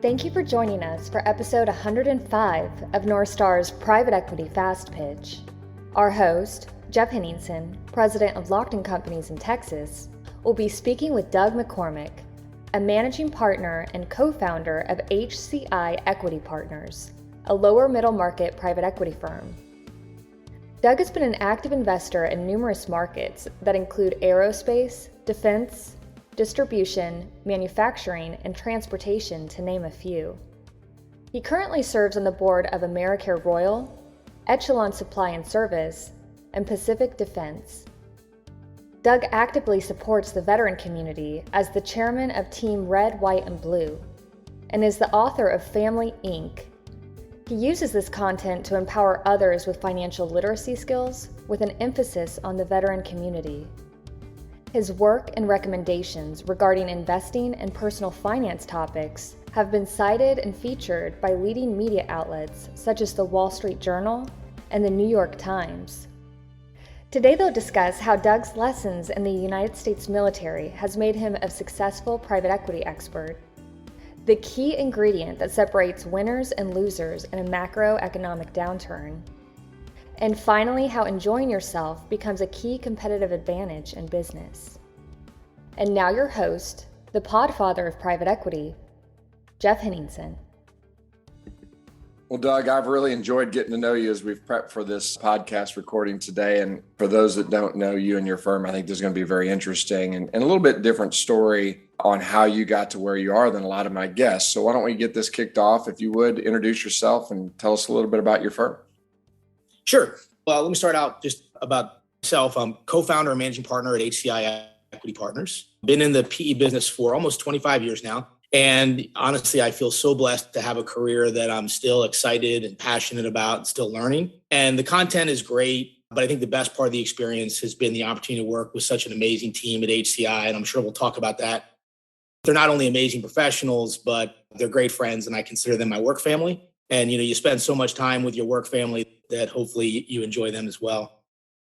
Thank you for joining us for episode 105 of North Star's Private Equity Fast Pitch. Our host, Jeff Henningsen, president of Lockton Companies in Texas, will be speaking with Doug McCormick, a managing partner and co-founder of HCI Equity Partners, a lower middle market private equity firm. Doug has been an active investor in numerous markets that include aerospace, defense, distribution, manufacturing, and transportation, to name a few. He currently serves on the board of AmercareRoyal, Echelon Supply and Service, and Pacific Defense. Doug actively supports the veteran community as the chairman of Team Red, White, and Blue, and is the author of Family Inc. He uses this content to empower others with financial literacy skills with an emphasis on the veteran community. His work and recommendations regarding investing and personal finance topics have been cited and featured by leading media outlets such as the Wall Street Journal and the New York Times. Today they'll discuss how Doug's lessons in the United States military has made him a successful private equity expert, the key ingredient that separates winners and losers in a macroeconomic downturn, and finally, how enjoying yourself becomes a key competitive advantage in business. And now your host, the podfather of private equity, Jeff Henningsen. Well, Doug, I've really enjoyed getting to know you as we've prepped for this podcast recording today. And for those that don't know you and your firm, I think this is going to be very interesting and a little bit different story on how you got to where you are than a lot of my guests. So why don't we get this kicked off? If you would, introduce yourself and tell us a little bit about your firm. Sure. Well, let me start out just about myself. I'm co-founder and managing partner at HCI Equity Partners. Been in the PE business for almost 25 years now. And honestly, I feel so blessed to have a career that I'm still excited and passionate about and still learning. And the content is great, but I think the best part of the experience has been the opportunity to work with such an amazing team at HCI. And I'm sure we'll talk about that. They're not only amazing professionals, but they're great friends. And I consider them my work family. And, you spend so much time with your work family that hopefully you enjoy them as well.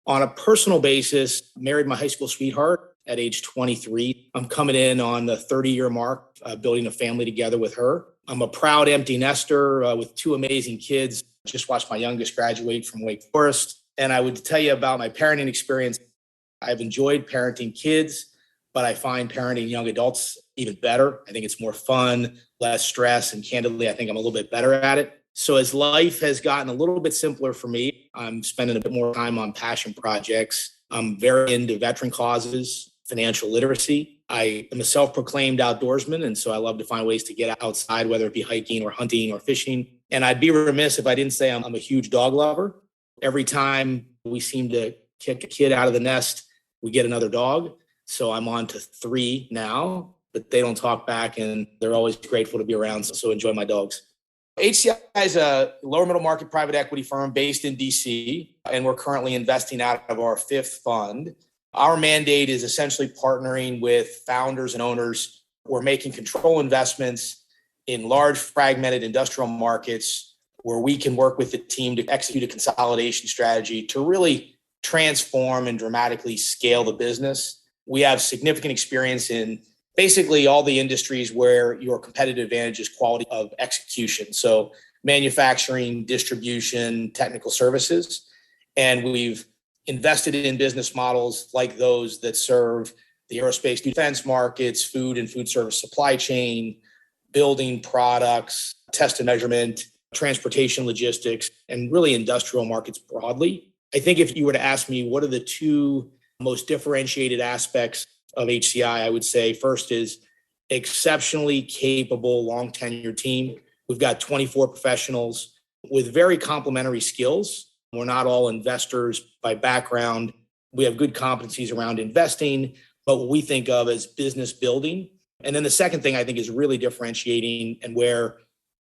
On a personal basis, married my high school sweetheart at age 23. I'm coming in on the 30-year mark, building a family together with her. I'm a proud empty nester with two amazing kids. Just watched my youngest graduate from Wake Forest. And I would tell you about my parenting experience. I've enjoyed parenting kids, but I find parenting young adults even better. I think it's more fun, less stress, and candidly, I think I'm a little bit better at it. So as life has gotten a little bit simpler for me, I'm spending a bit more time on passion projects. I'm very into veteran causes, financial literacy. I am a self-proclaimed outdoorsman, and so I love to find ways to get outside, whether it be hiking or hunting or fishing. And I'd be remiss if I didn't say I'm a huge dog lover. Every time we seem to kick a kid out of the nest, we get another dog. So I'm on to 3 now, but they don't talk back and they're always grateful to be around. So enjoy my dogs. HCI is a lower middle market private equity firm based in DC, and we're currently investing out of our 5th fund. Our mandate is essentially partnering with founders and owners who are making control investments in large fragmented industrial markets where we can work with the team to execute a consolidation strategy to really transform and dramatically scale the business. We have significant experience in basically all the industries where your competitive advantage is quality of execution. So manufacturing, distribution, technical services. And we've invested in business models like those that serve the aerospace defense markets, food and food service supply chain, building products, test and measurement, transportation logistics, and really industrial markets broadly. I think if you were to ask me what are the 2 most differentiated aspects of HCI, I would say first is exceptionally capable, long tenured team. We've got 24 professionals with very complementary skills. We're not all investors by background. We have good competencies around investing, but what we think of as business building. And then the second thing I think is really differentiating and where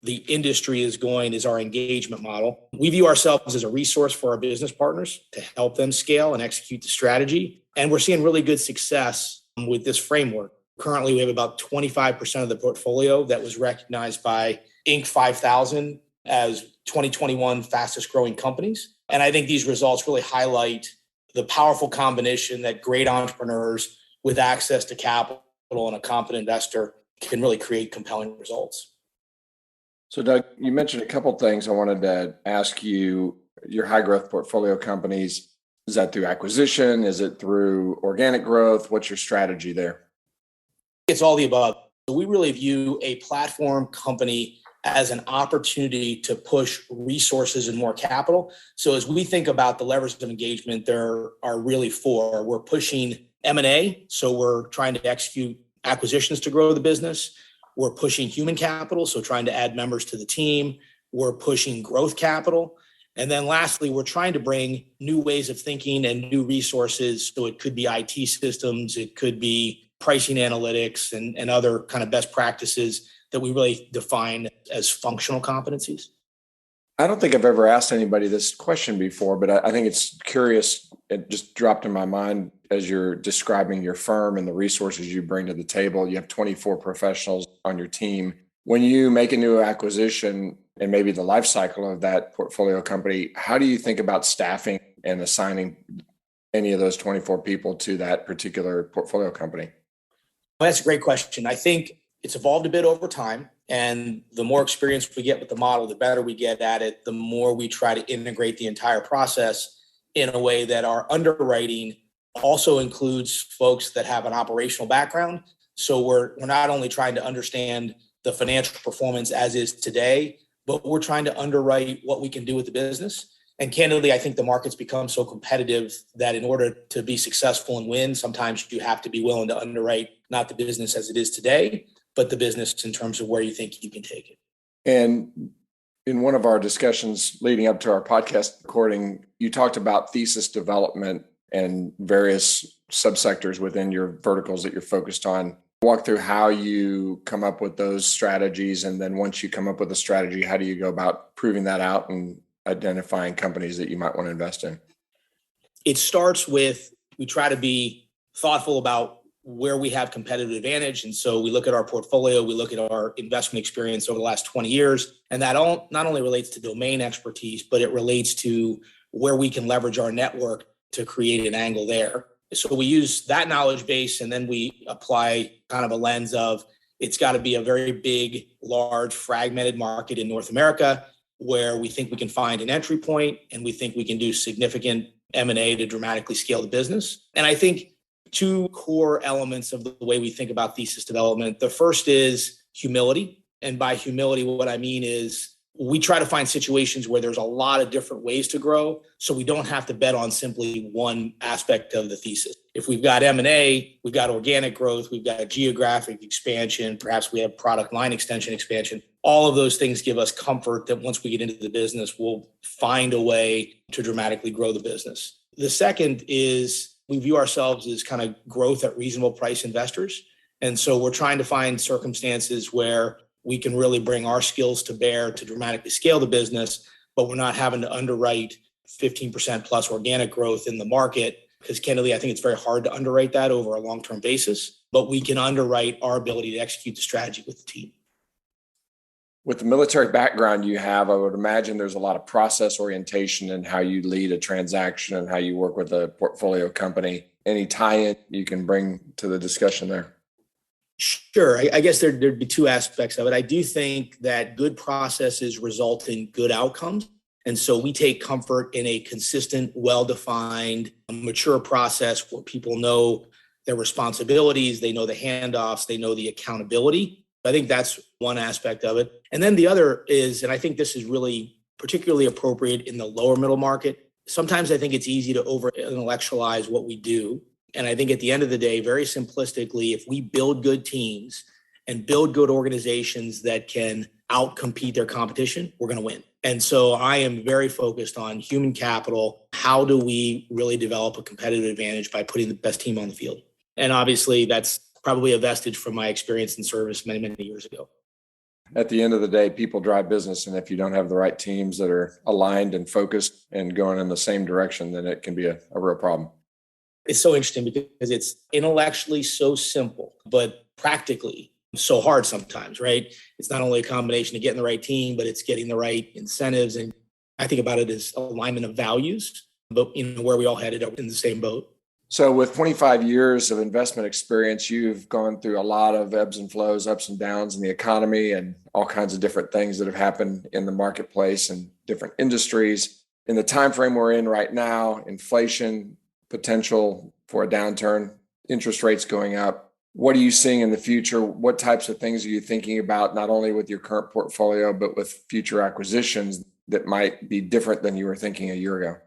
the industry is going is our engagement model. We view ourselves as a resource for our business partners to help them scale and execute the strategy. And we're seeing really good success with this framework. Currently, we have about 25% of the portfolio that was recognized by Inc. 5000 as 2021 fastest growing companies. And I think these results really highlight the powerful combination that great entrepreneurs with access to capital and a competent investor can really create compelling results. So, Doug, you mentioned a couple of things I wanted to ask you. Your high growth portfolio companies, is that through acquisition? Is it through organic growth? What's your strategy there? It's all the above. So we really view a platform company as an opportunity to push resources and more capital. So as we think about the levers of engagement, there are really four. We're pushing M&A. So we're trying to execute acquisitions to grow the business. We're pushing human capital. So trying to add members to the team. We're pushing growth capital. And then lastly, we're trying to bring new ways of thinking and new resources. So it could be IT systems, it could be pricing analytics and other kind of best practices that we really define as functional competencies. I don't think I've ever asked anybody this question before, but I think it's curious. It just dropped in my mind as you're describing your firm and the resources you bring to the table. You have 24 professionals on your team. When you make a new acquisition and maybe the life cycle of that portfolio company, how do you think about staffing and assigning any of those 24 people to that particular portfolio company? Well, that's a great question. I think it's evolved a bit over time. And the more experience we get with the model, the better we get at it, the more we try to integrate the entire process in a way that our underwriting also includes folks that have an operational background. So we're not only trying to understand the financial performance as is today, but we're trying to underwrite what we can do with the business. And candidly, I think the market's become so competitive that in order to be successful and win, sometimes you have to be willing to underwrite not the business as it is today, but the business in terms of where you think you can take it. And in one of our discussions leading up to our podcast recording, you talked about thesis development and various subsectors within your verticals that you're focused on. Walk through how you come up with those strategies. And then once you come up with a strategy, how do you go about proving that out and identifying companies that you might want to invest in? It starts with, we try to be thoughtful about where we have competitive advantage. And so we look at our portfolio, we look at our investment experience over the last 20 years. And that not only relates to domain expertise, but it relates to where we can leverage our network to create an angle there. So we use that knowledge base, and then we apply kind of a lens of, it's got to be a very big, large, fragmented market in North America where we think we can find an entry point and we think we can do significant M&A to dramatically scale the business. And I think two core elements of the way we think about thesis development. The first is humility. And by humility, what I mean is we try to find situations where there's a lot of different ways to grow, so we don't have to bet on simply one aspect of the thesis. If we've got M&A, we've got organic growth, we've got geographic expansion, perhaps we have product line extension expansion. All of those things give us comfort that once we get into the business, we'll find a way to dramatically grow the business. The second is we view ourselves as kind of growth at reasonable price investors. And so we're trying to find circumstances where we can really bring our skills to bear to dramatically scale the business, but we're not having to underwrite 15% plus organic growth in the market, because candidly, I think it's very hard to underwrite that over a long-term basis, but we can underwrite our ability to execute the strategy with the team. With the military background you have, I would imagine there's a lot of process orientation in how you lead a transaction and how you work with a portfolio company. Any tie-in you can bring to the discussion there? Sure. I guess there'd be two aspects of it. I do think that good processes result in good outcomes. And so we take comfort in a consistent, well-defined, mature process where people know their responsibilities, they know the handoffs, they know the accountability. I think that's one aspect of it. And then the other is, and I think this is really particularly appropriate in the lower middle market, sometimes I think it's easy to over-intellectualize what we do. And I think at the end of the day, very simplistically, if we build good teams and build good organizations that can outcompete their competition, we're going to win. And so I am very focused on human capital. How do we really develop a competitive advantage by putting the best team on the field? And obviously, that's probably a vestige from my experience in service many, many years ago. At the end of the day, people drive business. And if you don't have the right teams that are aligned and focused and going in the same direction, then it can be a real problem. It's so interesting because it's intellectually so simple, but practically so hard sometimes, right? It's not only a combination of getting the right team, but it's getting the right incentives. And I think about it as alignment of values, but where we all headed up in the same boat. So with 25 years of investment experience, you've gone through a lot of ebbs and flows, ups and downs in the economy and all kinds of different things that have happened in the marketplace and different industries. In the time frame we're in right now, inflation, potential for a downturn, interest rates going up. What are you seeing in the future? What types of things are you thinking about, not only with your current portfolio, but with future acquisitions that might be different than you were thinking a year ago?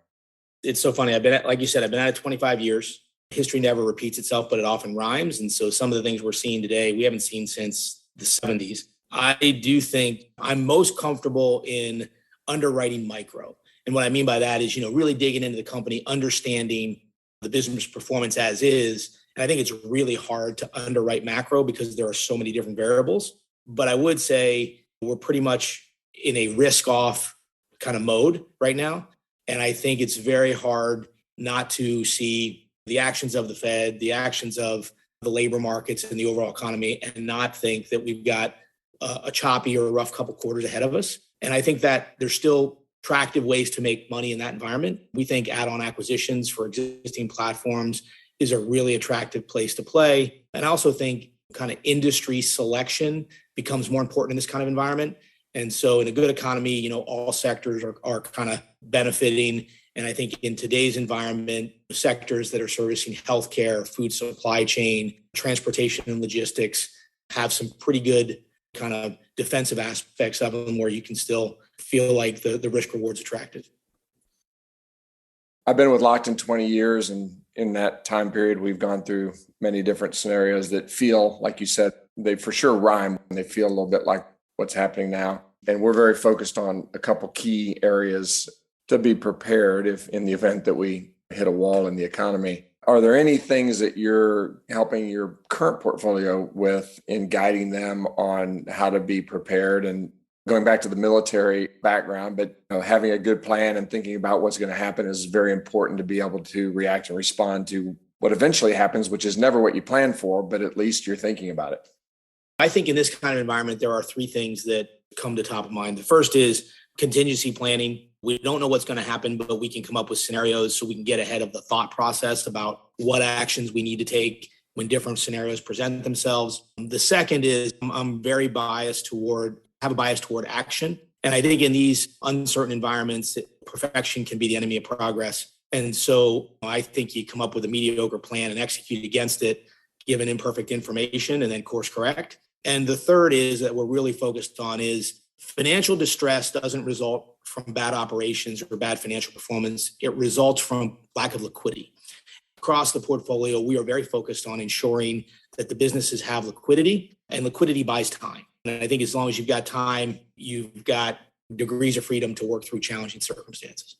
It's so funny. Like you said, I've been at it 25 years. History never repeats itself, but it often rhymes. And so some of the things we're seeing today, we haven't seen since the 70s. I do think I'm most comfortable in underwriting micro. And what I mean by that is, really digging into the company, understanding the business performance as is. And I think it's really hard to underwrite macro because there are so many different variables. But I would say we're pretty much in a risk off kind of mode right now. And I think it's very hard not to see the actions of the Fed, the actions of the labor markets and the overall economy, and not think that we've got a choppy or a rough couple quarters ahead of us. And I think that there's still attractive ways to make money in that environment. We think add-on acquisitions for existing platforms is a really attractive place to play. And I also think kind of industry selection becomes more important in this kind of environment. And so in a good economy, all sectors are kind of benefiting. And I think in today's environment, sectors that are servicing healthcare, food supply chain, transportation and logistics have some pretty good kind of defensive aspects of them where you can still feel like the risk reward's attractive. I've been with Lockton 20 years, and in that time period, we've gone through many different scenarios that feel, like you said, they for sure rhyme, and they feel a little bit like what's happening now. And we're very focused on a couple key areas to be prepared if in the event that we hit a wall in the economy. Are there any things that you're helping your current portfolio with in guiding them on how to be prepared? And going back to the military background, but having a good plan and thinking about what's going to happen is very important to be able to react and respond to what eventually happens, which is never what you plan for, but at least you're thinking about it. I think in this kind of environment, there are three things that come to top of mind. The first is contingency planning. We don't know what's going to happen, but we can come up with scenarios so we can get ahead of the thought process about what actions we need to take when different scenarios present themselves. The second is I'm very have a bias toward action. And I think in these uncertain environments, perfection can be the enemy of progress. And so I think you come up with a mediocre plan and execute against it, given imperfect information, and then course correct. And the third is that we're really focused on is financial distress doesn't result from bad operations or bad financial performance. It results from lack of liquidity. Across the portfolio, we are very focused on ensuring that the businesses have liquidity, and liquidity buys time. And I think as long as you've got time, you've got degrees of freedom to work through challenging circumstances.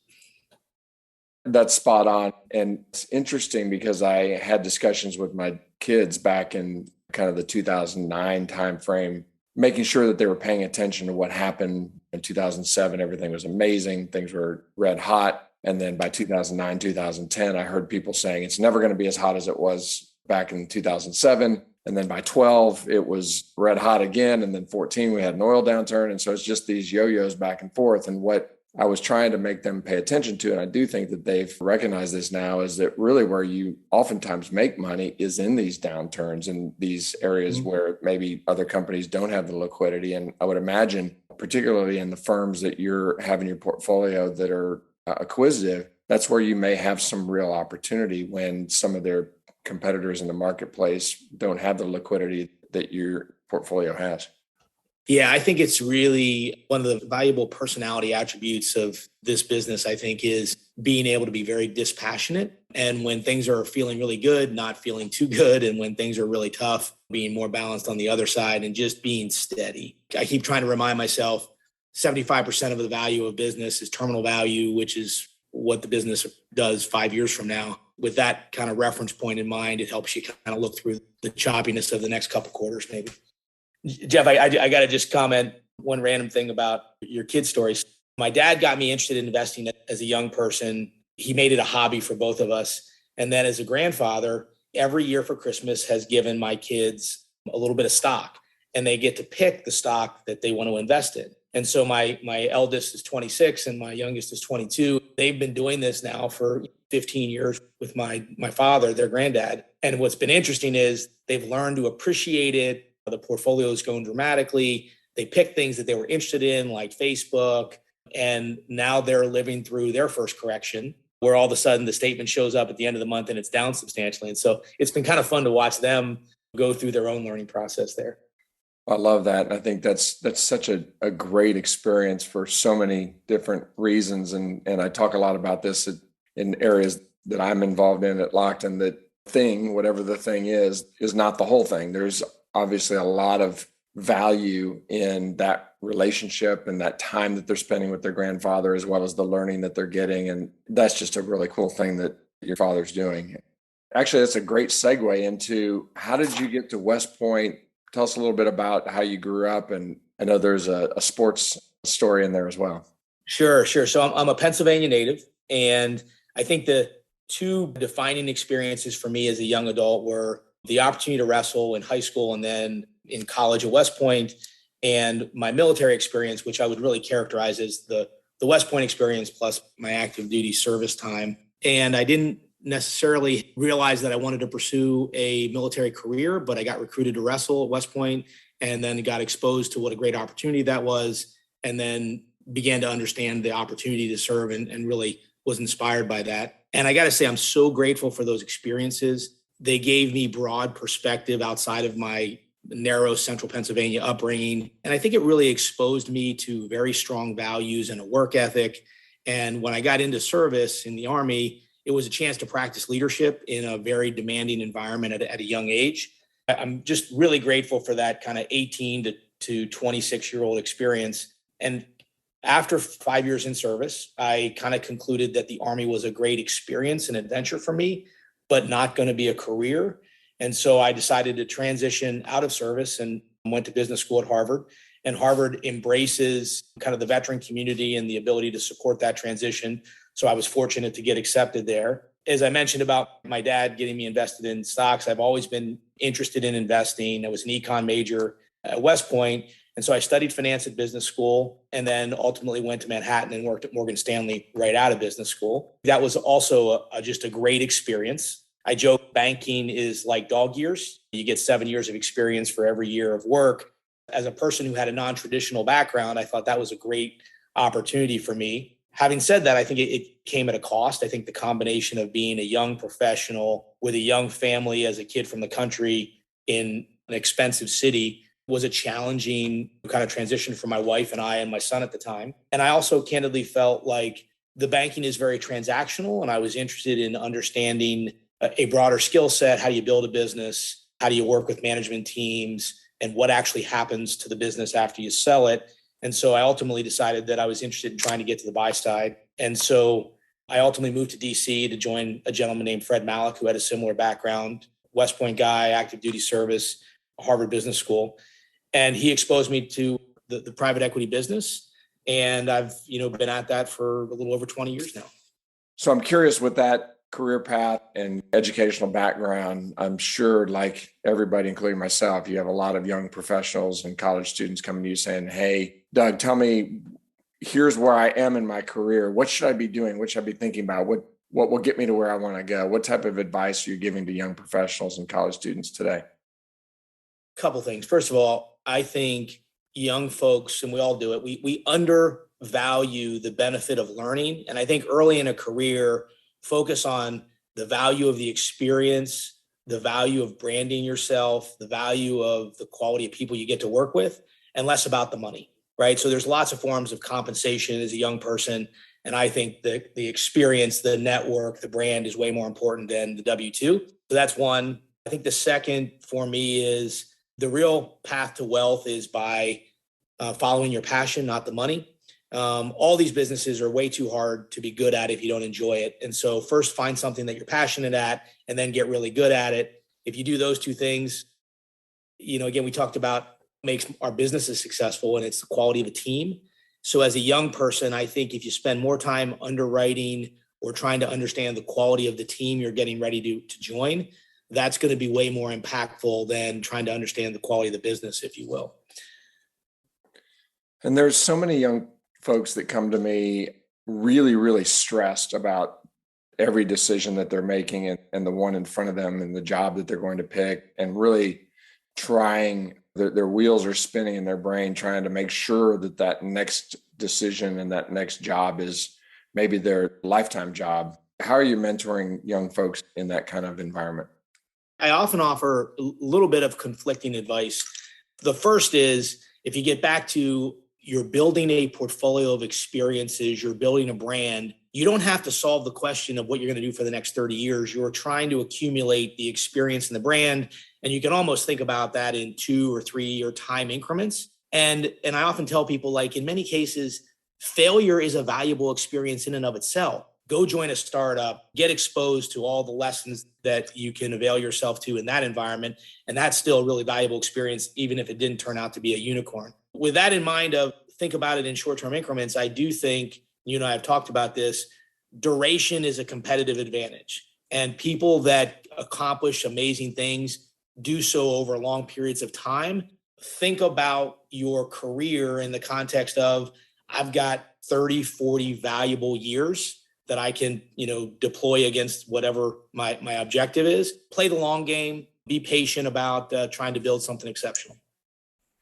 That's spot on. And it's interesting because I had discussions with my kids back in kind of the 2009 timeframe, making sure that they were paying attention to what happened in 2007. Everything was amazing. Things were red hot. And then by 2009, 2010, I heard people saying it's never going to be as hot as it was back in 2007. And then by 12, it was red hot again. And then 14, we had an oil downturn. And so it's just these yo-yos back and forth. And what I was trying to make them pay attention to, and I do think that they've recognized this now, is that really where you oftentimes make money is in these downturns and these areas where maybe other companies don't have the liquidity. And I would imagine, particularly in the firms that you're having your portfolio that are acquisitive, that's where you may have some real opportunity when some of their competitors in the marketplace don't have the liquidity that your portfolio has. Yeah, I think it's really one of the valuable personality attributes of this business, I think, is being able to be very dispassionate. And when things are feeling really good, not feeling too good. And when things are really tough, being more balanced on the other side and just being steady. I keep trying to remind myself 75% of the value of business is terminal value, which is what the business does 5 years from now. With that kind of reference point in mind, it helps you kind of look through the choppiness of the next couple quarters, maybe. Jeff, I got to just comment one random thing about your kid stories. My dad got me interested in investing as a young person. He made it a hobby for both of us. And then as a grandfather, every year for Christmas has given my kids a little bit of stock, and they get to pick the stock that they want to invest in. And so my eldest is 26 and my youngest is 22. They've been doing this now for 15 years with my father, their granddad. And what's been interesting is they've learned to appreciate it. The portfolio is going dramatically. They picked things that they were interested in, like Facebook. And now they're living through their first correction, where all of a sudden the statement shows up at the end of the month and it's down substantially. And so it's been kind of fun to watch them go through their own learning process there. I love that. And I think that's such a great experience for so many different reasons. And I talk a lot about this in areas that I'm involved in at Lockton, that thing, whatever the thing is not the whole thing. There's obviously a lot of value in that relationship and that time that they're spending with their grandfather, as well as the learning that they're getting. And that's just a really cool thing that your father's doing. Actually, that's a great segue into, how did you get to West Point? Tell us a little bit about how you grew up. And I know there's a sports story in there as well. Sure. So I'm a Pennsylvania native. And I think the two defining experiences for me as a young adult were the opportunity to wrestle in high school and then in college at West Point, and my military experience, which I would really characterize as the West Point experience plus my active duty service time. And I didn't necessarily realize that I wanted to pursue a military career, but I got recruited to wrestle at West Point and then got exposed to what a great opportunity that was, and then began to understand the opportunity to serve and really was inspired by that. And I got to say, I'm so grateful for those experiences. They gave me broad perspective outside of my narrow central Pennsylvania upbringing. And I think it really exposed me to very strong values and a work ethic. And when I got into service in the Army, it was a chance to practice leadership in a very demanding environment at a young age. I'm just really grateful for that kind of 18 to 26-year-old experience. And after 5 years in service, I kind of concluded that the Army was a great experience and adventure for me, but not going to be a career. And so I decided to transition out of service and went to business school at Harvard. And Harvard embraces kind of the veteran community and the ability to support that transition. So I was fortunate to get accepted there. As I mentioned about my dad getting me invested in stocks, I've always been interested in investing. I was an econ major at West Point. And so I studied finance at business school and then ultimately went to Manhattan and worked at Morgan Stanley right out of business school. That was also just a great experience. I joke banking is like dog years. You get 7 years of experience for every year of work. As a person who had a non-traditional background, I thought that was a great opportunity for me. Having said that, I think it came at a cost. I think the combination of being a young professional with a young family as a kid from the country in an expensive city was a challenging kind of transition for my wife and I and my son at the time. And I also candidly felt like the banking is very transactional, and I was interested in understanding a broader skill set. How do you build a business? How do you work with management teams? And what actually happens to the business after you sell it? And so I ultimately decided that I was interested in trying to get to the buy side. And so I ultimately moved to DC to join a gentleman named Fred Malik, who had a similar background, West Point guy, active duty service, Harvard Business School. And he exposed me to the private equity business. And I've, been at that for a little over 20 years now. So I'm curious, with that career path and educational background, I'm sure, like everybody, including myself, you have a lot of young professionals and college students coming to you saying, "Hey, Doug, tell me, here's where I am in my career. What should I be doing? What should I be thinking about? What will get me to where I want to go?" What type of advice are you giving to young professionals and college students today? Couple things. First of all, I think young folks, and we all do it, we undervalue the benefit of learning. And I think early in a career, focus on the value of the experience, the value of branding yourself, the value of the quality of people you get to work with, and less about the money, right? So there's lots of forms of compensation as a young person. And I think that the experience, the network, the brand is way more important than the W-2. So that's one. I think the second for me is the real path to wealth is by following your passion, not the money. All these businesses are way too hard to be good at if you don't enjoy it. And so first find something that you're passionate at and then get really good at it. If you do those two things, again, we talked about makes our businesses successful, and it's the quality of a team. So as a young person, I think if you spend more time underwriting or trying to understand the quality of the team you're getting ready to join, that's going to be way more impactful than trying to understand the quality of the business, if you will. And there's so many young folks that come to me really, really stressed about every decision that they're making and the one in front of them and the job that they're going to pick, and really trying, their wheels are spinning in their brain, trying to make sure that that next decision and that next job is maybe their lifetime job. How are you mentoring young folks in that kind of environment? I often offer a little bit of conflicting advice. The first is, if you get back to, you're building a portfolio of experiences, you're building a brand, you don't have to solve the question of what you're going to do for the next 30 years. You're trying to accumulate the experience in the brand. And you can almost think about that in 2 or 3 year time increments. And I often tell people, like, in many cases, failure is a valuable experience in and of itself. Go join a startup, get exposed to all the lessons that you can avail yourself to in that environment. And that's still a really valuable experience, even if it didn't turn out to be a unicorn. With that in mind, think about it in short-term increments. I do think, I've talked about this, duration is a competitive advantage. And people that accomplish amazing things do so over long periods of time. Think about your career in the context of, I've got 30, 40 valuable years that I can, deploy against whatever my objective is. Play the long game, be patient about trying to build something exceptional.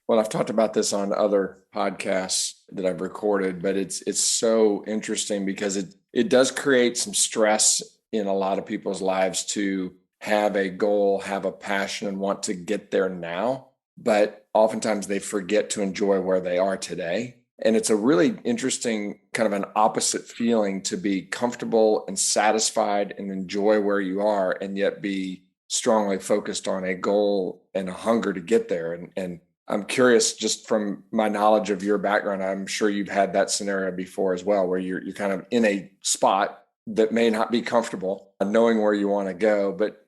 Well, I've talked about this on other podcasts that I've recorded, but it's so interesting because it does create some stress in a lot of people's lives to have a goal, have a passion, and want to get there now. But oftentimes they forget to enjoy where they are today. And it's a really interesting kind of an opposite feeling to be comfortable and satisfied and enjoy where you are, and yet be strongly focused on a goal and a hunger to get there. And I'm curious, just from my knowledge of your background, I'm sure you've had that scenario before as well, where you're kind of in a spot that may not be comfortable, knowing where you want to go. But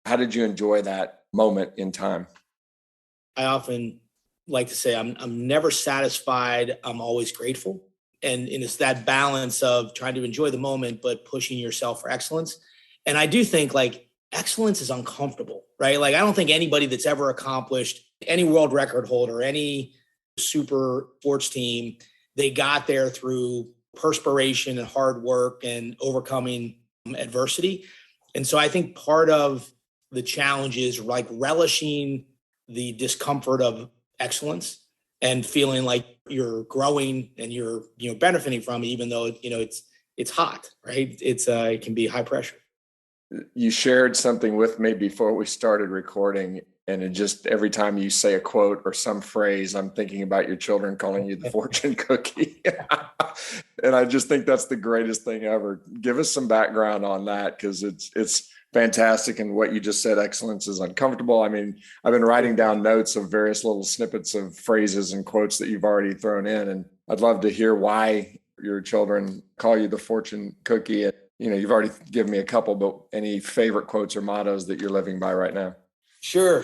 how did you enjoy that moment in time? I often like to say I'm never satisfied. I'm always grateful. And it's that balance of trying to enjoy the moment, but pushing yourself for excellence. And I do think, like, excellence is uncomfortable, right? Like, I don't think anybody that's ever accomplished any world record holder, any super sports team, they got there through perspiration and hard work and overcoming adversity. And so I think part of the challenge is, like, relishing the discomfort of excellence and feeling like you're growing and you're benefiting from it, even though it's hot, right? It can be high pressure. You shared something with me before we started recording, and it just, every time you say a quote or some phrase, I'm thinking about your children calling you the fortune cookie. And I just think that's the greatest thing ever. Give us some background on that, because it's fantastic. And what you just said, excellence is uncomfortable. I mean, I've been writing down notes of various little snippets of phrases and quotes that you've already thrown in, and I'd love to hear why your children call you the fortune cookie. You've already given me a couple, but any favorite quotes or mottos that you're living by right now? Sure.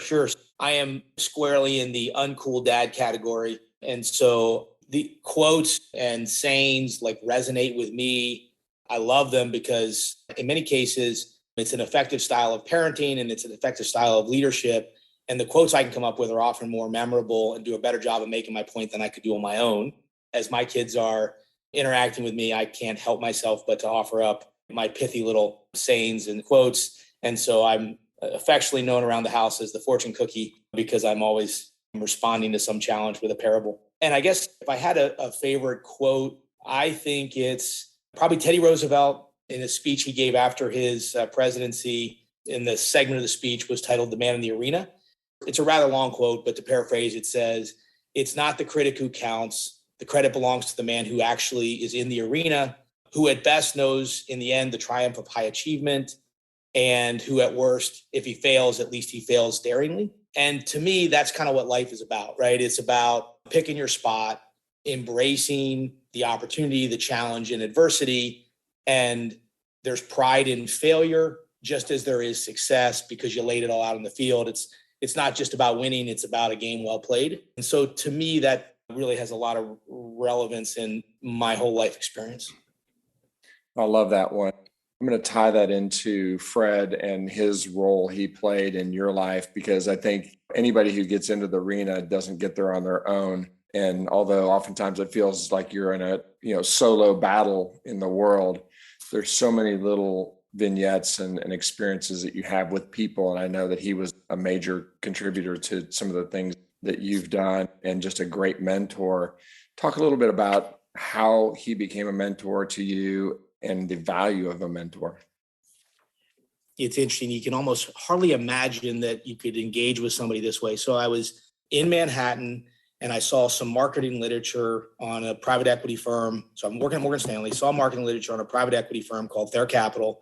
I am squarely in the uncool dad category. And so the quotes and sayings, like, resonate with me. I love them because in many cases, it's an effective style of parenting and it's an effective style of leadership. And the quotes I can come up with are often more memorable and do a better job of making my point than I could do on my own. As my kids are interacting with me, I can't help myself but to offer up my pithy little sayings and quotes. And so I'm affectionately known around the house as the fortune cookie, because I'm always responding to some challenge with a parable. And I guess if I had a favorite quote, I think it's probably Teddy Roosevelt in a speech he gave after his presidency. In the segment of the speech was titled "The Man in the Arena." It's a rather long quote, but to paraphrase, it says, "It's not the critic who counts. The credit belongs to the man who actually is in the arena, who at best knows in the end the triumph of high achievement, and who at worst, if he fails, at least he fails daringly." And to me, that's kind of what life is about, right? It's about picking your spot, embracing the opportunity, the challenge, and adversity. And there's pride in failure, just as there is success, because you laid it all out in the field. It's not just about winning, it's about a game well played. And so to me, that really has a lot of relevance in my whole life experience. I love that one. I'm going to tie that into Fred and his role he played in your life, because I think anybody who gets into the arena doesn't get there on their own. And although oftentimes it feels like you're in a solo battle in the world, there's so many little vignettes and experiences that you have with people. And I know that he was a major contributor to some of the things that you've done and just a great mentor. Talk a little bit about how he became a mentor to you and the value of a mentor. It's interesting. You can almost hardly imagine that you could engage with somebody this way. So I was in Manhattan and I saw some marketing literature on a private equity firm. So I'm working at Morgan Stanley, saw marketing literature on a private equity firm called Thayer Capital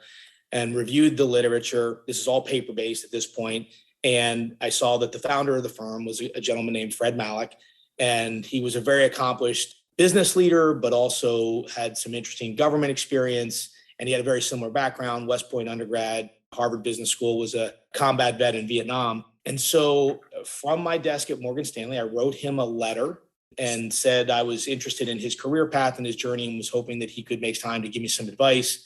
and reviewed the literature. This is all paper-based at this point. And I saw that the founder of the firm was a gentleman named Fred Malik. And he was a very accomplished business leader, but also had some interesting government experience. And he had a very similar background, West Point undergrad, Harvard Business School, was a combat vet in Vietnam. And so from my desk at Morgan Stanley, I wrote him a letter and said I was interested in his career path and his journey and was hoping that he could make time to give me some advice.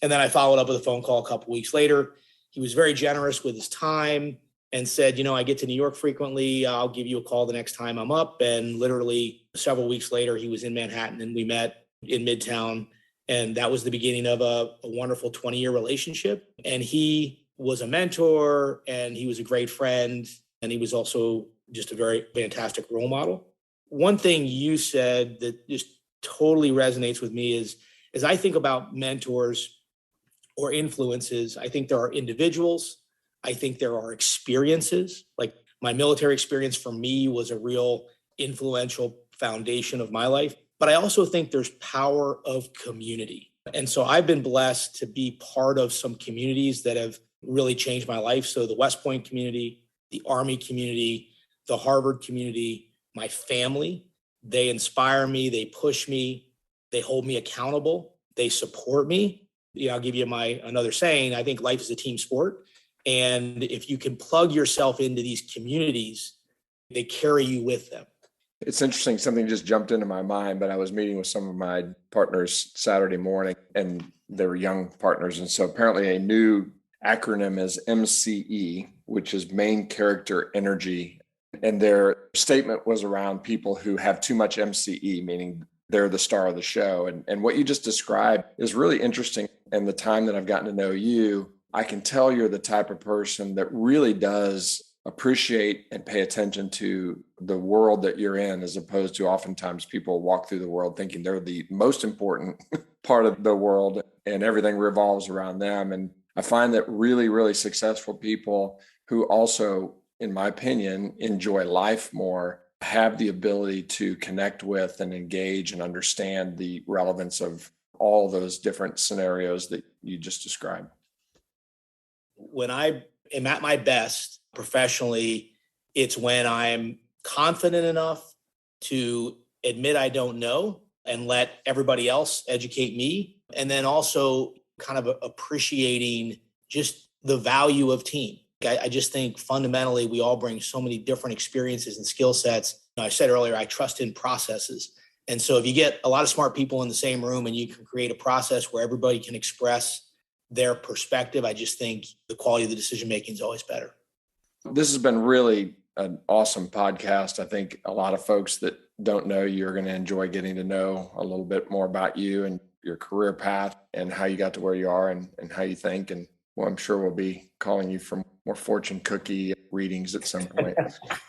And then I followed up with a phone call a couple of weeks later. He was very generous with his time and said, I get to New York frequently. I'll give you a call the next time I'm up. And literally several weeks later, he was in Manhattan and we met in Midtown. And that was the beginning of a wonderful 20-year relationship. And he was a mentor and he was a great friend. And he was also just a very fantastic role model. One thing you said that just totally resonates with me is, as I think about mentors or influences, I think there are individuals. I think there are experiences. Like my military experience for me was a real influential foundation of my life. But I also think there's power of community. And so I've been blessed to be part of some communities that have really changed my life. So the West Point community, the Army community, the Harvard community, my family, they inspire me, they push me, they hold me accountable, they support me. I'll give you another saying. I think life is a team sport. And if you can plug yourself into these communities, they carry you with them. It's interesting. Something just jumped into my mind, but I was meeting with some of my partners Saturday morning and they were young partners. And so apparently a new acronym is MCE, which is main character energy. And their statement was around people who have too much MCE, meaning they're the star of the show. And what you just described is really interesting. And the time that I've gotten to know you, I can tell you're the type of person that really does appreciate and pay attention to the world that you're in, as opposed to oftentimes people walk through the world thinking they're the most important part of the world and everything revolves around them. And I find that really, really successful people who also, in my opinion, enjoy life more, have the ability to connect with and engage and understand the relevance of all those different scenarios that you just described. When I am at my best professionally, it's when I'm confident enough to admit I don't know and let everybody else educate me. And then also kind of appreciating just the value of team. I just think fundamentally, we all bring so many different experiences and skill sets. I said earlier, I trust in processes. And so if you get a lot of smart people in the same room and you can create a process where everybody can express their perspective, I just think the quality of the decision-making is always better. This has been really an awesome podcast. I think a lot of folks that don't know you are going to enjoy getting to know a little bit more about you and your career path and how you got to where you are and how you think. And well, I'm sure we'll be calling you for more fortune cookie readings at some point.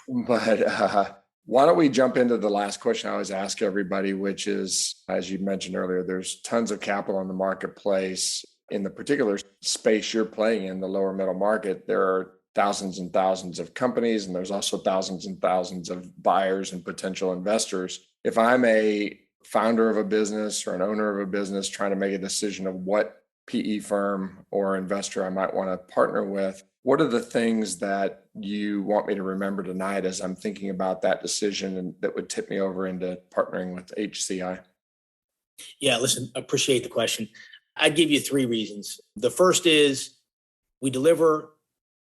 But why don't we jump into the last question I always ask everybody, which is, as you mentioned earlier, there's tons of capital in the marketplace. In the particular space you're playing in, the lower middle market, there are thousands and thousands of companies, and there's also thousands and thousands of buyers and potential investors. If I'm a founder of a business or an owner of a business trying to make a decision of what PE firm or investor I might want to partner with, what are the things that you want me to remember tonight as I'm thinking about that decision and that would tip me over into partnering with HCI? Yeah, listen, appreciate the question. I'd give you three reasons. The first is we deliver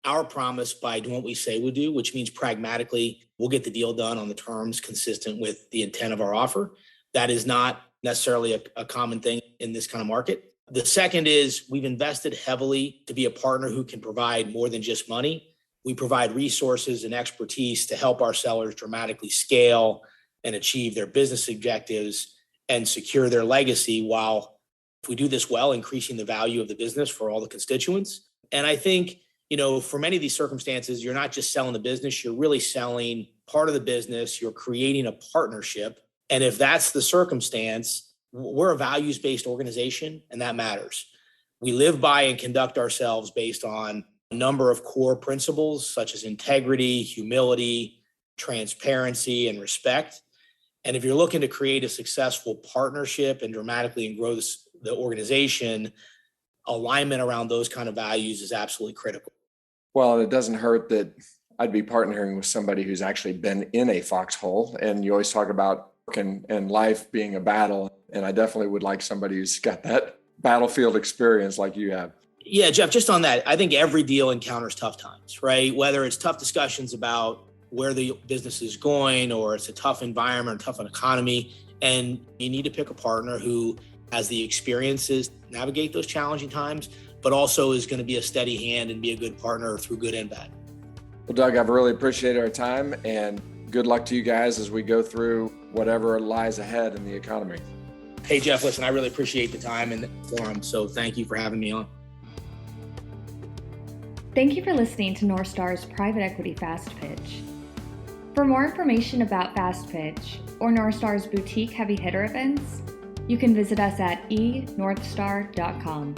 our promise by doing what we say we'll do, which means pragmatically, we'll get the deal done on the terms consistent with the intent of our offer. That is not necessarily a common thing in this kind of market. The second is we've invested heavily to be a partner who can provide more than just money. We provide resources and expertise to help our sellers dramatically scale and achieve their business objectives and secure their legacy, while, if we do this well, increasing the value of the business for all the constituents. And I think, for many of these circumstances, you're not just selling the business, you're really selling part of the business, you're creating a partnership. And if that's the circumstance, we're a values-based organization, and that matters. We live by and conduct ourselves based on a number of core principles, such as integrity, humility, transparency, and respect. And if you're looking to create a successful partnership and dramatically grow the organization, alignment around those kind of values is absolutely critical. Well, it doesn't hurt that I'd be partnering with somebody who's actually been in a foxhole. And you always talk about work and life being a battle. And I definitely would like somebody who's got that battlefield experience like you have. Yeah, Jeff, just on that, I think every deal encounters tough times, right? Whether it's tough discussions about where the business is going, or it's a tough environment, tough economy, and you need to pick a partner who has the experiences to navigate those challenging times, but also is going to be a steady hand and be a good partner through good and bad. Well, Doug, I've really appreciated our time, and good luck to you guys as we go through whatever lies ahead in the economy. Hey, Jeff, listen, I really appreciate the time and the forum, so thank you for having me on. Thank you for listening to North Star's Private Equity Fast Pitch. For more information about Fast Pitch or North Star's boutique heavy hitter events, you can visit us at enorthstar.com.